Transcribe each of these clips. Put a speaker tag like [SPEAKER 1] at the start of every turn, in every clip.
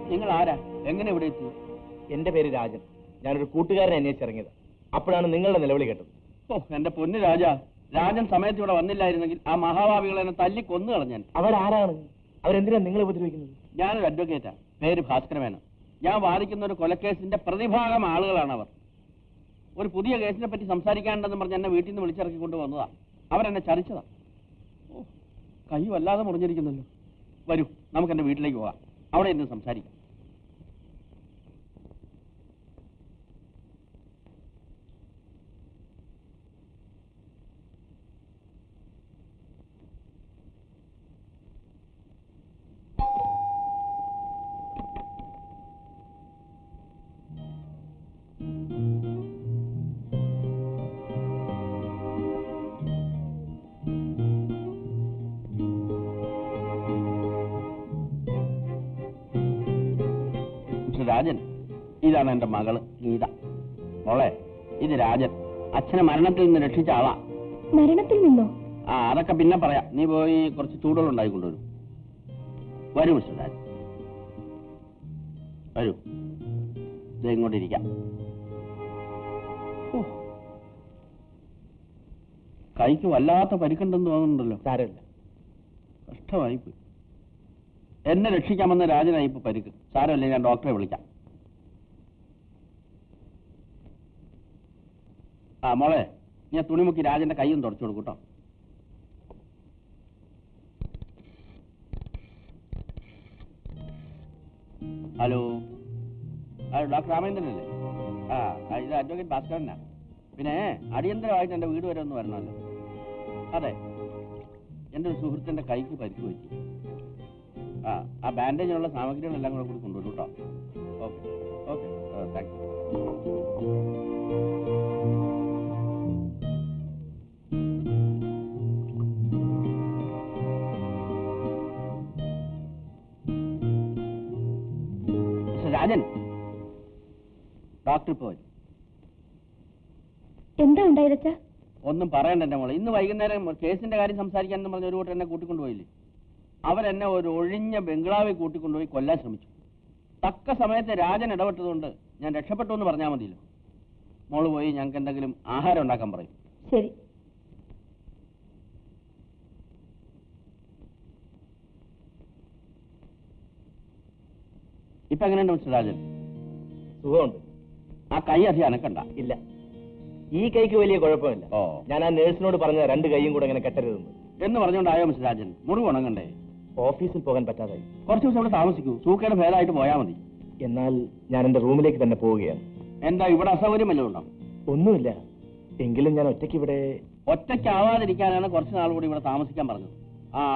[SPEAKER 1] നിങ്ങൾ ആരാ? എങ്ങനെ ഇവിടെ എത്തി?
[SPEAKER 2] എന്റെ പേര് രാജൻ. ഞാനൊരു കൂട്ടുകാരനെ അന്വേഷിച്ചിറങ്ങിയത്. അപ്പോഴാണ് നിങ്ങളുടെ നിലവിളി കേട്ടത്.
[SPEAKER 1] ഓ എന്റെ പൊന്നു രാജ, രാജൻ സമയത്ത് ഇവിടെ വന്നില്ലായിരുന്നെങ്കിൽ ആ മഹാഭാവികളെ എന്നെ തല്ലി കൊന്നു കളഞ്ഞാൻ.
[SPEAKER 2] അവരാരാണ്? അവരെന്തിനാ നിങ്ങളെ ഉപദ്രവിക്കുന്നത്?
[SPEAKER 1] ഞാനൊരു അഡ്വക്കേറ്റാ, പേര് ഭാസ്കരമേനോൻ. ഞാൻ വാദിക്കുന്ന ഒരു കൊലക്കേസിന്റെ പ്രതിഭാഗം ആളുകളാണ് അവർ. ഒരു പുതിയ കേസിനെ പറ്റി സംസാരിക്കാണ്ടെന്ന് പറഞ്ഞ് എന്നെ വീട്ടിൽ നിന്ന് വിളിച്ചിറക്കി കൊണ്ടുവന്നതാ. അവരെന്നെ ചതിച്ചതാ. ഓ കൈ വല്ലാതെ മുറിഞ്ഞിരിക്കുന്നല്ലോ. വരൂ, നമുക്ക് എന്റെ വീട്ടിലേക്ക് പോകാം. അവിടെ ഇന്ന് സംസാരിക്കാം. രാജൻ, ഇതാണ് എന്റെ മകള് ഗീത. മോളെ, ഇത് രാജൻ, അച്ഛനെ മരണത്തിൽ നിന്ന് രക്ഷിച്ച ആളാ.
[SPEAKER 3] മരണത്തിൽ നിന്നോ?
[SPEAKER 1] ആ അതൊക്കെ പിന്നെ പറയാം. നീ പോയി കുറച്ച് ചൂടുകൾ ഉണ്ടായിക്കൊണ്ടുവരും. വരൂ മിസ്റ്റർ രാജൻ, വരൂ. ഇത് ഇങ്ങോട്ടിരിക്കാം. കൈക്ക് വല്ലാത്ത പരിക്കുണ്ടെന്ന് തോന്നുന്നുണ്ടല്ലോ.
[SPEAKER 2] സാരമില്ല.
[SPEAKER 1] കഷ്ടമായിപ്പോയി. എന്നെ രക്ഷിക്കാമെന്ന് രാജനായി ഇപ്പൊ പരിക്ക്. സാരമല്ലേ, ഞാൻ ഡോക്ടറെ വിളിക്കാം. ആ മോളെ, ഞാൻ തുണിമുക്കി രാജന്റെ കൈയും തുടച്ചു കൊടുക്കും കേട്ടോ. ഹലോ, ഡോക്ടർ രാമേന്ദ്രനല്ലേ? ഇത് അഡ്വക്കേറ്റ് ഭാസ്കരനാ. പിന്നെ അടിയന്തരമായിട്ട് എന്റെ വീട് വരെ ഒന്ന് വരണമല്ലോ. അതെ, എന്റെ ഒരു സുഹൃത്തിന്റെ കൈക്ക് പരിക്ക് പറ്റി. ആ ബാൻഡേജിനുള്ള സാമഗ്രികളെല്ലാം കൂടെ കൂടി കൊണ്ടുവരും കേട്ടോ. Okay okay, thank U. Rajan, doctor ഇപ്പോൾ വരും.
[SPEAKER 3] എന്താ ഉണ്ടായതച്ചാ?
[SPEAKER 1] ഒന്നും പറയണ്ട എന്റെ മോളെ. ഇന്ന് വൈകുന്നേരം കേസിന്റെ കാര്യം സംസാരിക്കാനെന്ന് പറഞ്ഞ ഒരു കൂട്ടർ എന്നെ കൂട്ടിക്കൊണ്ടുപോയില്ലേ? അവരെന്നെ ഒരു ഒഴിഞ്ഞ ബംഗ്ലാവിൽ കൂട്ടിക്കൊണ്ടുപോയി കൊല്ലാൻ ശ്രമിച്ചു. തക്ക സമയത്ത് രാജൻ ഇടപെട്ടതുകൊണ്ട് ഞാൻ രക്ഷപ്പെട്ടു എന്ന് പറഞ്ഞാൽ മതിയല്ലോ. മോള് പോയി ഞങ്ങൾക്ക് എന്തെങ്കിലും ആഹാരം ഉണ്ടാക്കാൻ പറയും.
[SPEAKER 3] ശരി.
[SPEAKER 1] ഇപ്പൊ എങ്ങനെയുണ്ട് മിസ്റ്റർ രാജൻ?
[SPEAKER 2] സുഖമുണ്ട്.
[SPEAKER 1] ആ കൈ അധികം അനക്കണ്ട.
[SPEAKER 2] ഇല്ല, ഈ കൈക്ക് വലിയ കുഴപ്പമില്ല. ഞാൻ ആ നേഴ്സിനോട് പറഞ്ഞ 2 കൈയും കൂടെ ഇങ്ങനെ കെട്ടരുതെന്ന്
[SPEAKER 1] എന്ന് പറഞ്ഞുകൊണ്ടായോ മിസ്റ്റർ രാജൻ? മുറിവ് ഉണങ്ങണ്ടേ?
[SPEAKER 2] ഓഫീസിൽ പോകാൻ പറ്റാതായി.
[SPEAKER 1] കുറച്ച് ദിവസം ഇവിടെ താമസിക്കൂ. സൂക്കേട് ഭേദമായിട്ട് പോയാൽ മതി.
[SPEAKER 2] എന്നാൽ ഞാൻ എന്റെ റൂമിലേക്ക് തന്നെ പോവുകയാണ്.
[SPEAKER 1] എന്താ, ഇവിടെ അസൗകര്യം വല്ലതും ഉണ്ടോ?
[SPEAKER 2] ഒന്നുമില്ല. എങ്കിലും ഞാൻ ഒറ്റയ്ക്ക് ഇവിടെ.
[SPEAKER 1] ഒറ്റയ്ക്കാവാതിരിക്കാനാണ് കുറച്ച് നാൾ കൂടി ഇവിടെ താമസിക്കാൻ പറഞ്ഞത്.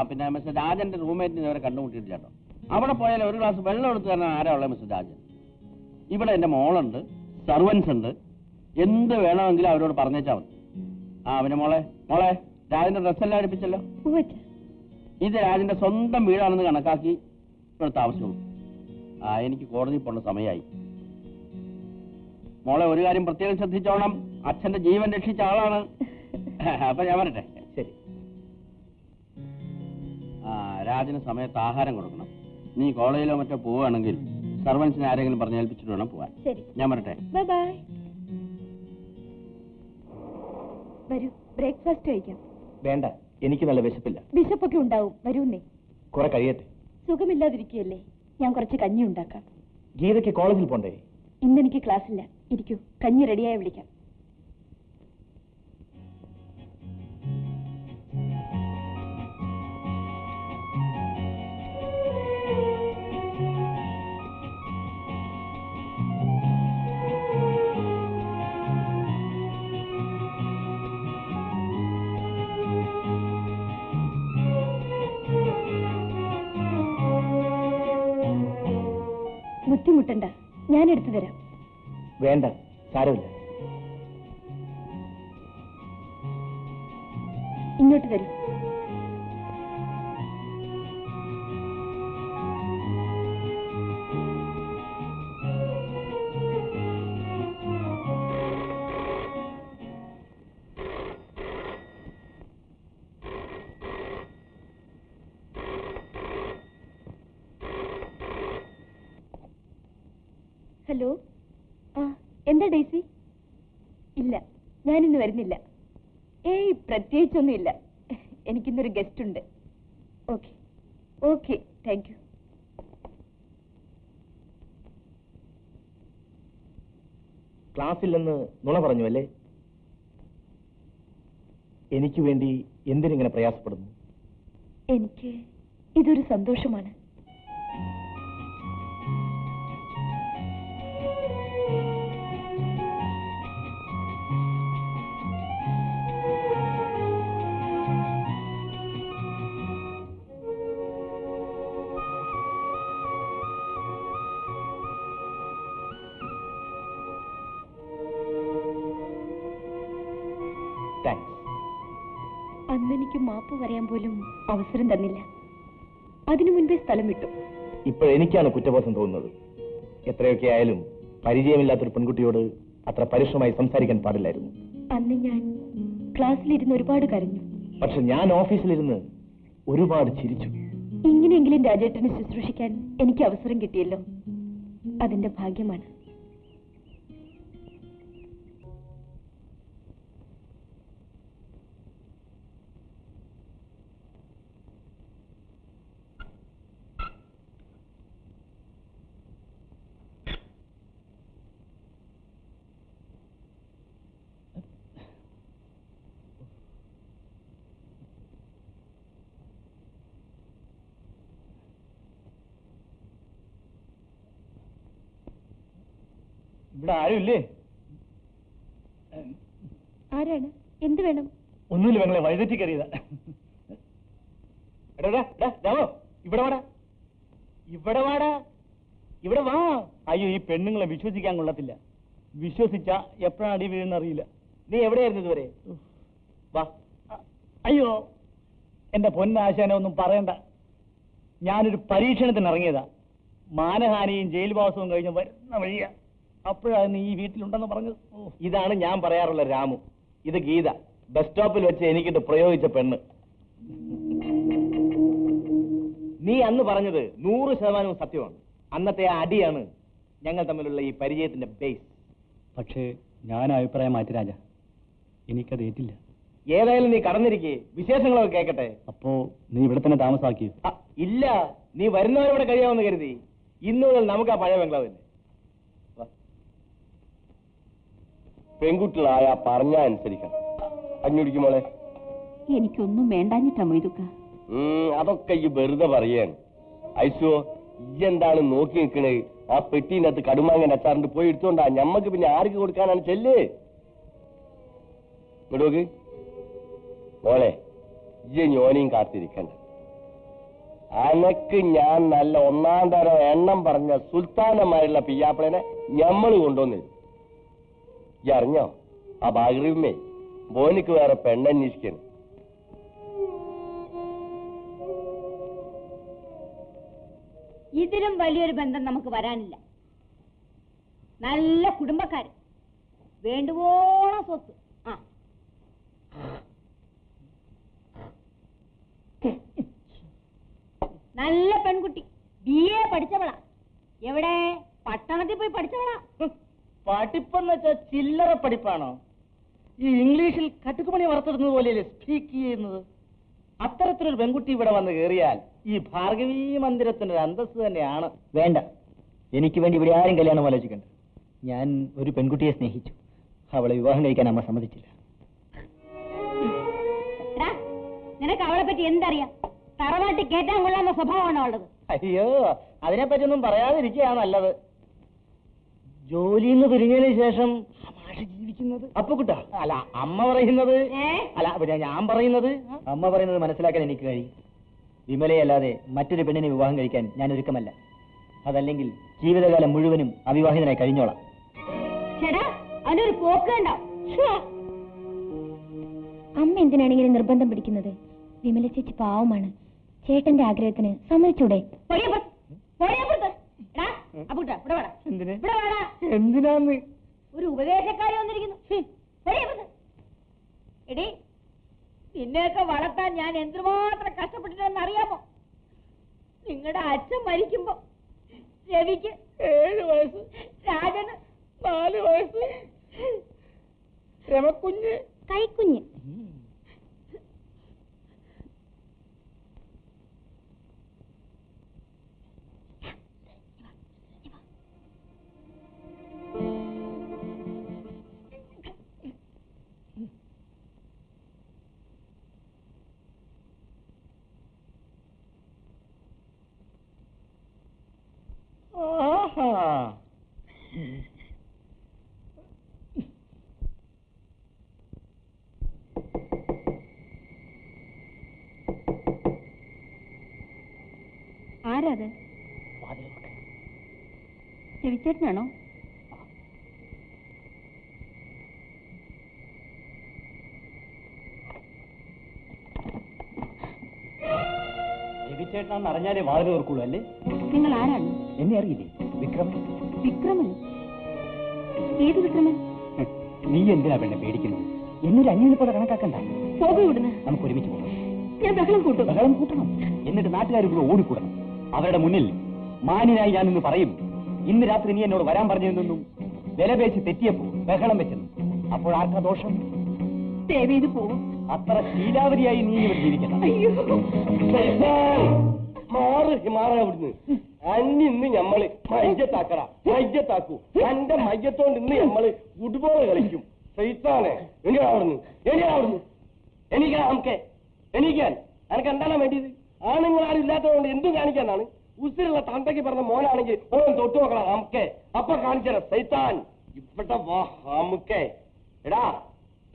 [SPEAKER 1] പിന്നെ മിസ്റ്റർ രാജന്റെ റൂംമേറ്റിന് ഇതുവരെ കണ്ടുമുട്ടിയിട്ടില്ല കേട്ടോ. അവിടെ പോയാൽ ഒരു ഗ്ലാസ് വെള്ളം എടുത്ത് തരാൻ ആരാ ഉള്ളത് മിസ്റ്റർ രാജൻ? ഇവിടെ എന്റെ മോളുണ്ട്, സർവൻസ് ഉണ്ട്. എന്ത് വേണമെങ്കിലും അവരോട് പറഞ്ഞേച്ചാൽ മതി. പിന്നെ മോളെ രാജന്റെ ഡ്രസ്സെല്ലാം അടുപ്പിച്ചല്ലോ. ഇത് രാജന്റെ സ്വന്തം വീടാണെന്ന് കണക്കാക്കി ഇവിടെ താമസിച്ചുള്ളൂ. എനിക്ക് കോടതി പോകേണ്ട സമയമായി. മോളെ, ഒരു കാര്യം പ്രത്യേകം ശ്രദ്ധിച്ചോണം. അച്ഛന്റെ ജീവൻ രക്ഷിച്ച ആളാണ്. അപ്പൊ ഞാൻ വരട്ടെ.
[SPEAKER 2] ശരി.
[SPEAKER 1] രാജന് സമയത്ത് ആഹാരം കൊടുക്കണം. നീ കോളേജിലോ മറ്റോ പോവുകയാണെങ്കിൽ സർവൻസിനെ ആരെങ്കിലും പറഞ്ഞേൽപ്പിച്ചിട്ട് വേണം പോവാൻ. ഞാൻ വരട്ടെ.
[SPEAKER 3] വരൂ, ബ്രേക്ക്ഫാസ്റ്റ് കഴിക്കാം.
[SPEAKER 2] വേണ്ട, എനിക്ക് നല്ല വിശപ്പില്ല.
[SPEAKER 3] വിശപ്പൊക്കെ ഉണ്ടാവും, വരൂന്നേ.
[SPEAKER 2] കുറെ കഴിയട്ടെ.
[SPEAKER 3] സുഖമില്ലാതിരിക്കുകയല്ലേ, ഞാൻ കുറച്ച് കഞ്ഞി ഉണ്ടാക്കാം.
[SPEAKER 2] ഗീതയ്ക്ക് കോളേജിൽ പോണ്ടേ?
[SPEAKER 3] ഇന്ന് എനിക്ക് ക്ലാസ്സില്ല. ഇരിക്കൂ, കഞ്ഞി റെഡിയായി വിളിക്കാം. ബുദ്ധിമുട്ടണ്ട, ഞാൻ എടുത്തു തരാം.
[SPEAKER 2] വേണ്ട, സാരമില്ല.
[SPEAKER 3] ഇങ്ങോട്ട് തരൂ. ഹലോ. ആ, എന്താ ഡേസി? ഇല്ല, ഞാനിന്ന് വരുന്നില്ല. ഏയ്, പ്രത്യേകിച്ചൊന്നുമില്ല. എനിക്കിന്നൊരു ഗസ്റ്റ് ഉണ്ട്. Okay okay, thank you.
[SPEAKER 2] ക്ലാസ്സില്ലെന്ന് നുണ പറഞ്ഞു അല്ലേ? എനിക്ക് വേണ്ടി എന്തിനിങ്ങനെ പ്രയാസപ്പെടുന്നു?
[SPEAKER 3] എനിക്ക് ഇതൊരു സന്തോഷമാണ്. അന്നെനിക്ക് മാപ്പ് പറയാൻ പോലും അവസരം തന്നില്ല. അതിനു മുൻപേ സ്ഥലം വിട്ടു.
[SPEAKER 2] ഇപ്പോഴെനിക്കാണ് കുറ്റബോധം തോന്നുന്നത്. എത്രയൊക്കെ ആയാലും പരിചയമില്ലാത്തൊരു പെൺകുട്ടിയോട് അത്ര പരുഷമായി സംസാരിക്കാൻ പാടില്ലായിരുന്നു.
[SPEAKER 3] അന്ന് ഞാൻ ക്ലാസ്സിലിരുന്ന് ഒരുപാട് കരഞ്ഞു.
[SPEAKER 2] പക്ഷെ ഞാൻ ഓഫീസിലിരുന്ന് ഒരുപാട് ചിരിച്ചു.
[SPEAKER 3] ഇങ്ങനെയെങ്കിലും രാജേട്ടനെ ശുശ്രൂഷിക്കാൻ എനിക്ക് അവസരം കിട്ടിയല്ലോ, അതിന്റെ ഭാഗ്യമാണ്.
[SPEAKER 2] ഇവിടെ ആരുമില്ലേ?
[SPEAKER 3] ആരാണ്? എന്ത് വേണം?
[SPEAKER 2] ഒന്നുമില്ല പെങ്ങളെ, വഴിതെറ്റി കയറിയതാ. രാമോ, ഇവിടെ വാടാ, ഇവിടെ വാടാ, ഇവിടെ വാ. അയ്യോ, ഈ പെണ്ണുങ്ങളെ വിശ്വസിക്കാൻ കൊള്ളത്തില്ല. വിശ്വസിച്ച എപ്പോഴാണ് അടി വീഴുന്നറിയില്ല. നീ എവിടെയായിരുന്നു ഇതുവരെ? വാ. അയ്യോ, എന്റെ പൊന്നാശാനെ ഒന്നും പറയണ്ട. ഞാനൊരു പരീക്ഷണത്തിന് ഇറങ്ങിയതാ. മാനഹാനിയും ജയിൽവാസവും കഴിഞ്ഞ് വരുന്ന വഴിയാ. അപ്പോഴാണ് നീ ഈ വീട്ടിലുണ്ടെന്ന് പറഞ്ഞത്. ഇതാണ് ഞാൻ പറയാറുള്ള രാമു. ഇത് ഗീത, ബസ് സ്റ്റോപ്പിൽ വെച്ച് എനിക്കിട്ട് പ്രയോഗിച്ച പെണ്ണ്. നീ അന്ന് പറഞ്ഞത് 100% സത്യമാണ്. അന്നത്തെ ആ അടിയാണ് ഞങ്ങൾ തമ്മിലുള്ള ഈ പരിചയത്തിന്റെ ബേസ്. പക്ഷേ ഞാൻ അഭിപ്രായം മാറ്റി രാജ, എനിക്കത് ഏറ്റില്ല. ഏതായാലും നീ കടന്നിരിക്കേ, വിശേഷങ്ങളൊക്കെ കേൾക്കട്ടെ. അപ്പോ നീ ഇവിടെ തന്നെ താമസാക്കി? ഇല്ല, നീ വരുന്നവരിവിടെ കഴിയാമെന്ന് കരുതി. ഇന്നു മുതൽ നമുക്ക് ആ പഴയ ബംഗ്ലാവില്ലേ.
[SPEAKER 4] പെൺകുട്ടികളായ പറഞ്ഞ അനുസരിക്കണം. അഞ്ഞുടിക്കും മോളെ.
[SPEAKER 3] എനിക്കൊന്നും വേണ്ടാഞ്ഞിട്ടാ മൊയ്തുക്ക.
[SPEAKER 4] അതൊക്കെ ഈ വെറുതെ പറയാണ്. ഐശോ, ഈ എന്താണ് നോക്കി നിൽക്കണേ? ആ പെട്ടീനകത്ത് കടുമാങ്ങൻ അച്ചാറിന്റെ പോയി എടുത്തോണ്ടാ. ഞമ്മക്ക് പിന്നെ ആർക്ക് കൊടുക്കാനാണ്? ചെല്ലേ ഇങ്ങോട്ട് മോളെ, ഈ ഞോനെയും കാത്തിരിക്കണ്ട. അനക്ക് ഞാൻ നല്ല ഒന്നാം തരം എണ്ണം പറഞ്ഞ സുൽത്താനമായുള്ള പിയ്യാപ്പിളനെ ഞമ്മള് കൊണ്ടുവന്നു. ഈ അറിഞ്ഞോ, ആ ബാഗറിയുമേ ബോനിക്ക് വേറെ പെണ്ണന്വേഷിക്കണം.
[SPEAKER 5] ഇതിലും വലിയൊരു ബന്ധം നമുക്ക് വരാനില്ല. നല്ല കുടുംബക്കാര്, വേണ്ടുവോളം സ്വത്ത്. ആ നല്ല പെൺകുട്ടി, BA പഠിച്ചവളാ. എവിടെ? പട്ടണത്തിൽ പോയി പഠിച്ചവളാ.
[SPEAKER 2] പഠിപ്പെന്ന് വെച്ചാൽ ചില്ലറ പഠിപ്പാണോ? ഈ ഇംഗ്ലീഷിൽ കട്ടുക്കുമണി വറുത്തെടുന്നത് പോലെയല്ലേ സ്പീക്ക് ചെയ്യുന്നത്? അത്തരത്തിലൊരു പെൺകുട്ടി ഇവിടെ വന്ന് കയറിയാൽ ഈ ഭാർഗവീ മന്ദിരത്തിന്റെ ഒരു അന്തസ്സ് തന്നെയാണ്. വേണ്ട, എനിക്ക് വേണ്ടി ഇവിടെ ആരും കല്യാണം ആലോചിക്കണ്ട. ഞാൻ ഒരു പെൺകുട്ടിയെ സ്നേഹിച്ചു. അവളെ വിവാഹം കഴിക്കാൻ അമ്മ സമ്മതിച്ചില്ല.
[SPEAKER 5] നിനക്ക് അവളെ പറ്റി എന്തറിയാം? തറവാട്ടി കേറ്റാൻ കൊള്ളാവുന്ന സ്വഭാവമാണോ ഉള്ളത്?
[SPEAKER 2] അയ്യോ, അതിനെപ്പറ്റിയൊന്നും പറയാതിരിക്കുകയാണ് നല്ലത്. ജോലിന്ന് പിരിഞ്ഞതിന് ശേഷം ജീവിക്കുന്നത് അപ്പുകുട്ട അല്ല അമ്മ പറയുന്നത്. അല്ല, ഞാൻ പറയുന്നത്. അമ്മ പറയുന്നത് മനസ്സിലാക്കാൻ എനിക്ക് കഴിയും. വിമലയല്ലാതെ മറ്റൊരു പെണ്ണിനെ വിവാഹം കഴിക്കാൻ ഞാൻ ഒരുക്കമല്ല. അതല്ലെങ്കിൽ ജീവിതകാലം മുഴുവനും അവിവാഹിതനായി കഴിഞ്ഞോളാം.
[SPEAKER 5] അതിനൊരു പോക്കണ്ട.
[SPEAKER 3] അമ്മ എന്തിനാണെങ്കിലും നിർബന്ധം പിടിക്കുന്നത്? വിമല ചേച്ചി പാവമാണ്. ചേട്ടന്റെ ആഗ്രഹത്തിന് സമ്മതിച്ചൂടെ?
[SPEAKER 2] എന്തിനാന്ന്?
[SPEAKER 5] ഒരു ഉപദേശക്കാരി വന്നിരിക്കുന്നു. എടി, നിന്നെയൊക്കെ വളർത്താൻ ഞാൻ എന്തുമാത്രം കഷ്ടപ്പെട്ടിട്ടെന്ന് അറിയാമോ? നിങ്ങളുടെ അച്ഛൻ മരിക്കുമ്പോ രവിക്ക്
[SPEAKER 2] 7 വയസ്സ്.
[SPEAKER 5] രാജന്
[SPEAKER 2] 4 വയസ്സ്. രമക്കുഞ്ഞ്.
[SPEAKER 3] കൈക്കുഞ്ഞ്. ആരാത്? രവിച്ചേട്ടനാണോ?
[SPEAKER 2] രവിച്ചേട്ടനാന്ന് അറിഞ്ഞാലേ വാതിൽ ഓർക്കുള്ളൂ അല്ലേ?
[SPEAKER 3] നിങ്ങൾ ആരാണ്?
[SPEAKER 2] എന്നെ അറിയില്ലേ? വിക്രമൻ.
[SPEAKER 3] വിക്രമൻ? ഏത് വിക്രമൻ?
[SPEAKER 2] നീ എന്തിനാ പെണ്ണെ പേടിക്കുന്നത്? എന്നൊരു അന്യനെ പോലെ കണക്കാക്കണ്ട.
[SPEAKER 3] പോകും ഇവിടുന്ന്.
[SPEAKER 2] നമുക്ക് ഒരുമിച്ച് പോകാം.
[SPEAKER 3] ഞാൻ ബഹളം കൂട്ടും.
[SPEAKER 2] ബഹളം കൂട്ടണം. എന്നിട്ട് നാട്ടുകാർ കൂടെ ഓടിക്കൂടണം. അവരുടെ മുന്നിൽ മാന്യനായി ഞാനിന്ന് പറയും, ഇന്ന് രാത്രി നീ എന്നോട് വരാൻ പറഞ്ഞതെന്നും വിലപേച്ച് തെറ്റിയപ്പോ ബഹളം വെച്ചെന്നും. അപ്പോൾ ആർക്കാ ദോഷം?
[SPEAKER 3] ദേവേത് പോകും.
[SPEAKER 2] അത്ര ശീലാവരിയായി നീ ഇവിടെ ജീവിക്കണം.
[SPEAKER 3] അയ്യോ,
[SPEAKER 4] മാറാവിടുന്ന് അന്നിന്ന് ഞമ്മള് മയ്യത്താക്കറ മയ്യത്താക്കൂ. എന്റെ മയ്യത്തോണ്ട് ഇന്ന് ഞമ്മള് ഫുട്ബോൾ കളിക്കും. സൈത്താനെ എണിയാവിടുന്ന് എണീക്കാൻ. നമുക്ക് എണീക്കാൻ എനിക്ക് എന്താണ് വേണ്ടിയത്? ആണുങ്ങളാരും ഇല്ലാത്തതുകൊണ്ട് എന്തും കാണിക്കാന്നാണ്. ഉസിലുള്ള തന്തയ്ക്ക് പറഞ്ഞ മോനാണെങ്കിൽ ഓൻ തൊട്ടു നോക്കണം. നമുക്ക് അപ്പൊ കാണിച്ചരാ സൈത്താൻ. ഇവിടെ വാ നമുക്ക്. എടാ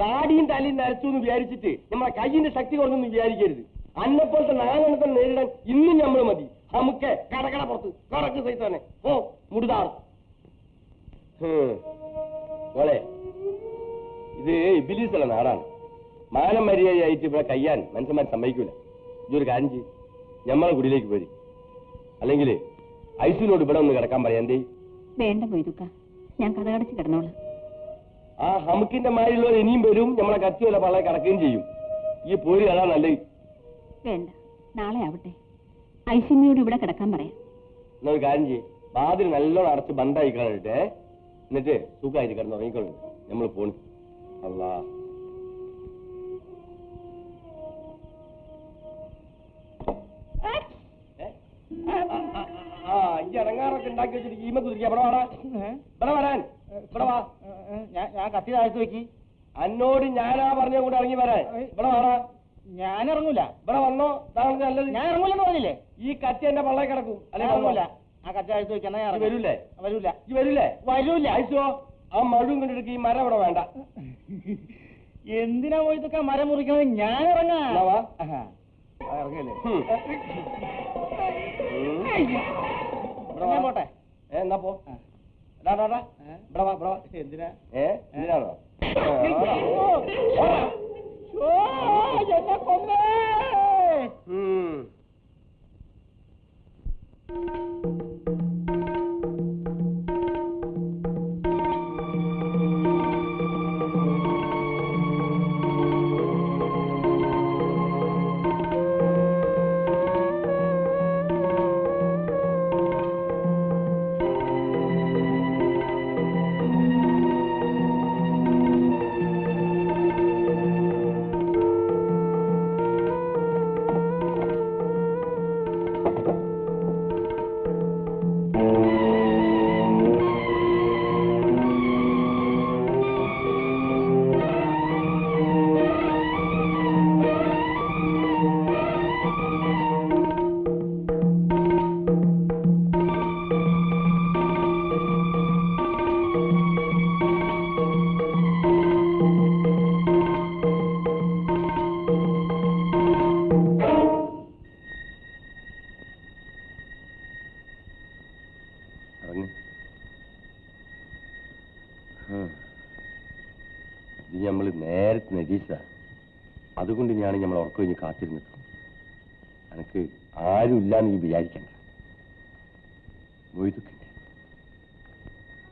[SPEAKER 4] താടിയും തലയും നരച്ചു എന്ന് വിചാരിച്ചിട്ട് നമ്മളെ കയ്യിന്റെ ശക്തി കുറഞ്ഞൊന്നും വിചാരിക്കരുത്. അന്നെപ്പോലത്തെ നാലെണ്ണത്തെ നേരിടാൻ ഇന്നും നമ്മൾ മതി. നമുക്ക് കടകട പുറത്ത് കടക്ക് സൈത്താനെ. ഓ മുടുതാർ മോളെ, ഇത് ഇബിലീസുള്ള നാടാണ്. മാനം മര്യാദയായിട്ട് ഇവിടെ കയ്യാൻ മനുഷ്യന്മാർ സമ്മതിക്കൂല. ഇതൊരു കാര്യം ചെയ്യും, ഞമ്മളെ കുടിയിലേക്ക് പോയി. അല്ലെങ്കിൽ ഐസുവിനോട് ഇവിടെ ഒന്ന് കിടക്കാൻ പറയാം. എന്തേ?
[SPEAKER 3] വേണ്ട പോയിതുക്ക, ഞാൻ കഥ കടച്ച് കിടന്നോളാം.
[SPEAKER 4] ആ ഹമുക്കിന്റെ മാരിലുള്ളവർ ഇനിയും വരും. നമ്മളെ കത്തിയല്ല പള്ളെ കിടക്കുകയും ചെയ്യും. ഈ പോരി അതാ നല്ലത്.
[SPEAKER 3] വേണ്ട, നാളെ ആവട്ടെ. ഐശ്വര്യയോട് ഇവിടെ കിടക്കാൻ പറയാം.
[SPEAKER 4] എന്നൊരു കാര്യം ചെയ്യും, വാതിൽ നല്ലോണം അടച്ച് ബന്ധായി കളഞ്ഞിട്ടേ, എന്നിട്ട് സുഖമായിട്ട് കിടന്ന് ഉറങ്ങിക്കൊള്ളു. നമ്മൾ പോണു. അല്ലാ ഈ ഇറങ്ങാറൊക്കെ ഉണ്ടാക്കി വെച്ചിട്ട് ഈമ കുതിരിക്കുക. ഇവിടെ വാടാ, ഇവിടെ വരാൻ. ഇവിടെ വാ.
[SPEAKER 2] ഞാൻ കത്തി താഴ്ത്തു വെക്കി.
[SPEAKER 4] അന്നോട് ഞാനാ പറഞ്ഞ കൂടെ ഇറങ്ങി വരാൻ. ഇവിടെ വാടാ.
[SPEAKER 2] ഞാൻ ഇറങ്ങൂല.
[SPEAKER 4] ഇവിടെ വന്നോ, ഇതാണ് നല്ലത്.
[SPEAKER 2] ഞാൻ ഇറങ്ങൂലെന്ന് പറഞ്ഞില്ലേ?
[SPEAKER 4] ഈ കത്തി എന്റെ പള്ളേ കിടക്കും.
[SPEAKER 2] അല്ലെ ഇറങ്ങൂല. ആ കത്തി താഴ്ത്തു വെക്കാൻ
[SPEAKER 4] വരൂലേ?
[SPEAKER 2] വരൂല.
[SPEAKER 4] ഈ വരൂലേ?
[SPEAKER 2] വരൂല.
[SPEAKER 4] അയച്ചോ. ആ മഴും കണ്ടിട്ട് ഈ മരം ഇവിടെ വേണ്ട.
[SPEAKER 2] എന്തിനാ പോയി ഇതൊക്കെ മരം മുറിക്കണത്? ഞാൻ ഇറങ്ങാം. ഇറങ്ങല്ലേ? പോട്ടെ.
[SPEAKER 4] എന്നാ പോ. ഇവിടെ വാ, ഇവിടെ വാ.
[SPEAKER 2] എന്തിനാ?
[SPEAKER 4] എന്തിനാണോ?
[SPEAKER 2] എന്നെ കൊന്നേ.
[SPEAKER 4] ഇത് നമ്മൾ നേരത്തെ നരീസ. അതുകൊണ്ട് ഞാൻ നമ്മൾ ഉറക്കം കഴിഞ്ഞ് കാത്തിരുന്നത്. എനിക്ക് ആരും ഇല്ലാന്ന് നീ വിചാരിക്കണ്ട. മൊയ്തുക്ക്